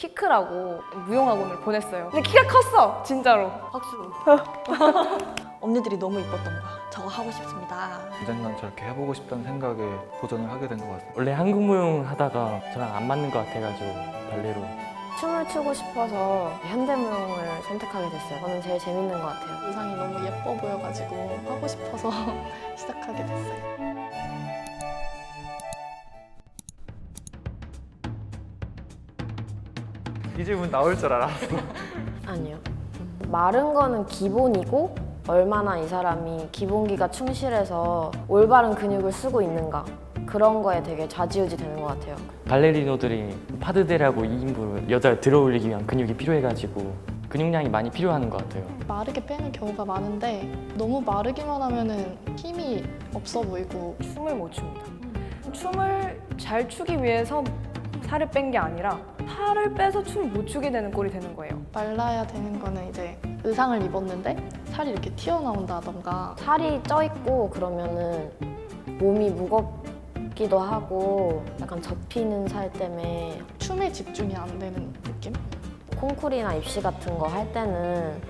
키크라고 무용학원을 보냈어요. 근데 키가 컸어, 진짜로. 박수. 언니들이 너무 이뻤던 거야. 저거 하고 싶습니다. 언젠간 저렇게 해보고 싶다는 생각에 도전을 하게 된 것 같아요. 원래 한국 무용 하다가 저랑 안 맞는 것 같아가지고 발레로. 춤을 추고 싶어서 현대무용을 선택하게 됐어요. 저는 제일 재밌는 것 같아요. 의상이 너무 예뻐 보여가지고 하고 싶어서 시작하게 됐어요. 이 질문 나올 줄 알았어. 아니요. 마른 거는 기본이고 얼마나 이 사람이 기본기가 충실해서 올바른 근육을 쓰고 있는가 그런 거에 되게 좌지우지 되는 것 같아요. 발레리노들이 파드대라고 2인부로 여자를 들어올리기 위한 근육이 필요해가지고 근육량이 많이 필요한 것 같아요. 마르게 빼는 경우가 많은데 너무 마르기만 하면은 힘이 없어 보이고 춤을 못 춥니다. 춤을 잘 추기 위해서 살을 뺀 게 아니라 살을 빼서 춤을 못 추게 되는 꼴이 되는 거예요. 말라야 되는 거는 이제 의상을 입었는데 살이 이렇게 튀어나온다던가 살이 쪄 있고 그러면은 몸이 무겁기도 하고 약간 접히는 살 때문에 춤에 집중이 안 되는 느낌? 콩쿨이나 입시 같은 거 할 때는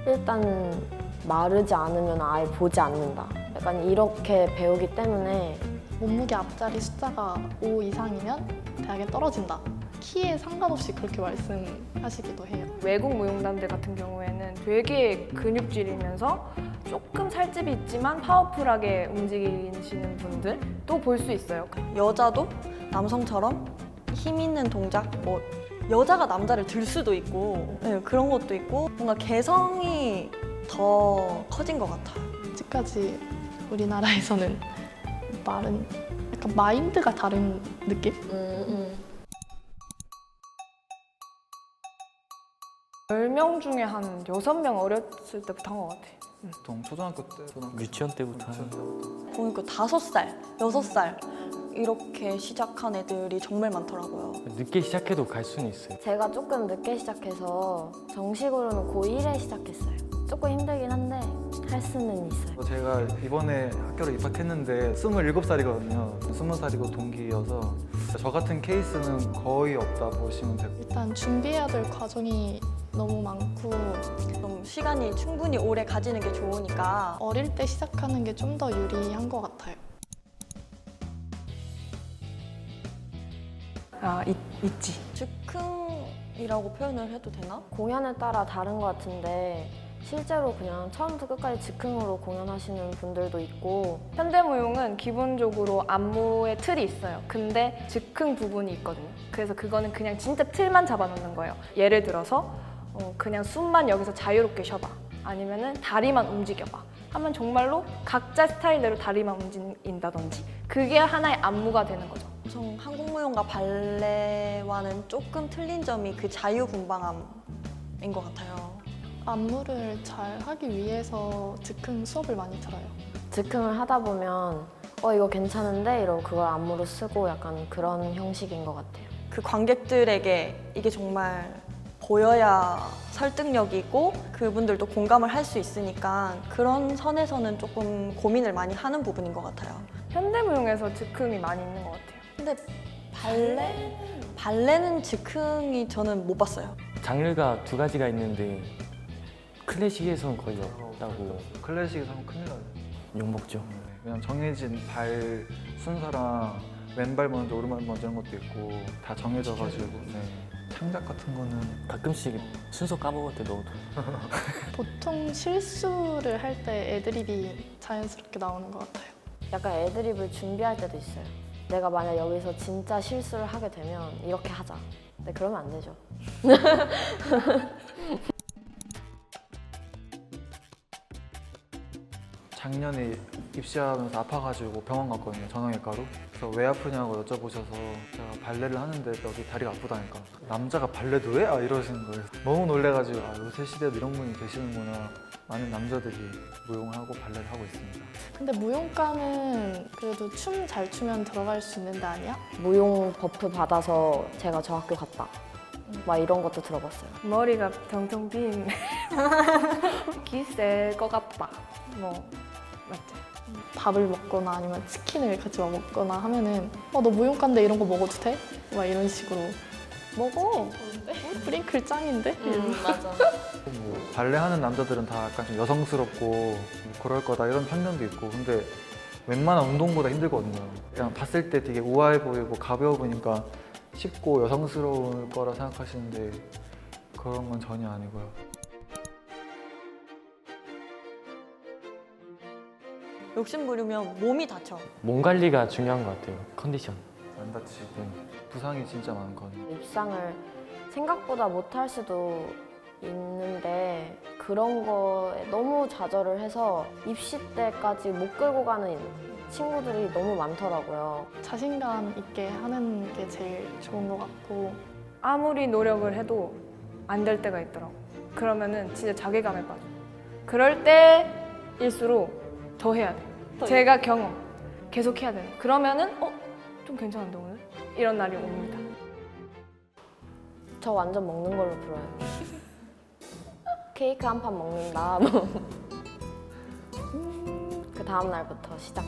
일단 마르지 않으면 아예 보지 않는다. 약간 이렇게 배우기 때문에 몸무게 앞자리 숫자가 5 이상이면 대학에 떨어진다. 키에 상관없이 그렇게 말씀하시기도 해요. 외국 무용단들 같은 경우에는 되게 근육질이면서 조금 살집이 있지만 파워풀하게 움직이시는 분들 또 볼 수 있어요. 여자도 남성처럼 힘 있는 동작, 뭐 여자가 남자를 들 수도 있고 네, 그런 것도 있고 뭔가 개성이 더 커진 것 같아요. 아직까지 우리나라에서는 말은 약간 마인드가 다른 느낌? 10명 중에 한 6명 어렸을 때부터 한 것 같아. 보통 초등학교 때, 유치원 때부터 하는 보니까 5살, 6살 이렇게 시작한 애들이 정말 많더라고요. 늦게 시작해도 갈 수는 있어요. 제가 조금 늦게 시작해서 정식으로는 고1에 시작했어요. 조금 힘들긴 한데 할 수는 있어요. 제가 이번에 학교를 입학했는데 27살이거든요. 20살이고 동기여서 저 같은 케이스는 거의 없다 보시면 되고 일단 준비해야 될 과정이 너무 많고 좀 시간이 충분히 오래 가지는 게 좋으니까 어릴 때 시작하는 게 좀 더 유리한 것 같아요. 있지. 즉흥이라고 표현을 해도 되나? 공연에 따라 다른 것 같은데 실제로 그냥 처음부터 끝까지 즉흥으로 공연하시는 분들도 있고 현대무용은 기본적으로 안무의 틀이 있어요. 근데 즉흥 부분이 있거든요. 그래서 그거는 그냥 진짜 틀만 잡아놓는 거예요. 예를 들어서 그냥 숨만 여기서 자유롭게 쉬어봐. 아니면은 다리만 움직여봐. 하면 정말로 각자 스타일대로 다리만 움직인다든지 그게 하나의 안무가 되는 거죠. 엄청 한국무용과 발레와는 조금 틀린 점이 그 자유분방함인 것 같아요. 안무를 잘 하기 위해서 즉흥 수업을 많이 들어요. 즉흥을 하다 보면 이거 괜찮은데 이러고 그걸 안무로 쓰고 약간 그런 형식인 것 같아요. 그 관객들에게 이게 정말 보여야 설득력이 있고 그분들도 공감을 할 수 있으니까 그런 선에서는 조금 고민을 많이 하는 부분인 것 같아요. 현대무용에서 즉흥이 많이 있는 것 같아요. 근데 발레는 즉흥이 저는 못 봤어요. 장르가 두 가지가 있는데 클래식에서는 거의 없다고 클래식에서 하면 큰일 나요. 욕먹죠. 그냥 정해진 발 순서랑 왼발 먼저 오른발 먼저 이런 것도 있고 다 정해져가지고 네. 창작 같은 거는 가끔씩 순서 까먹을 때 넣어도 보통 실수를 할 때 애드립이 자연스럽게 나오는 것 같아요. 약간 애드립을 준비할 때도 있어요. 내가 만약 여기서 진짜 실수를 하게 되면 이렇게 하자. 근데 그러면 안 되죠. 작년에 입시하면서 아파가지고 병원 갔거든요. 전형외과로. 그래서 왜 아프냐고 여쭤보셔서 제가 발레를 하는데 여기 다리가 아프다니까 남자가 발레도 해? 이러시는 거예요. 너무 놀래가지고 요새 시대에도 이런 분이 계시는구나. 많은 남자들이 무용을 하고 발레를 하고 있습니다. 근데 무용과는 그래도 춤 잘 추면 들어갈 수 있는 데 아니야? 무용 버프 받아서 제가 저 학교 갔다. 막 이런 것도 들어봤어요. 머리가 병통 빈 기셀 것 같다. 뭐 맞죠? 밥을 먹거나 아니면 치킨을 같이 먹거나 하면은 너 무용과인데 이런 거 먹어도 돼? 막 이런 식으로 먹어. 프링클 짱인데? 맞아. 뭐 발레하는 남자들은 다 약간 좀 여성스럽고 뭐 그럴 거다 이런 편견도 있고 근데 웬만한 운동보다 힘들거든요. 그냥 봤을 때 되게 우아해 보이고 가벼워 보니까 쉽고 여성스러울 거라 생각하시는데 그런 건 전혀 아니고요. 욕심 부리면 몸이 다쳐. 몸 관리가 중요한 것 같아요. 컨디션. 안 다치고 부상이 진짜 많거든요. 입상을 생각보다 못할 수도 있는데 그런 거에 너무 좌절을 해서 입시 때까지 못 끌고 가는 친구들이 너무 많더라고요. 자신감 있게 하는 게 제일 좋은 것 같고 아무리 노력을 해도 안 될 때가 있더라고. 그러면은 진짜 자괴감에 빠져. 그럴 때일수록 더 해야 돼. 제가 경험 계속 해야 돼. 그러면은 좀 괜찮은데 오늘? 이런 날이 옵니다. 저 완전 먹는 걸로 풀어요. 케이크 한 판 먹는다. 뭐. 그 다음 날부터 시작.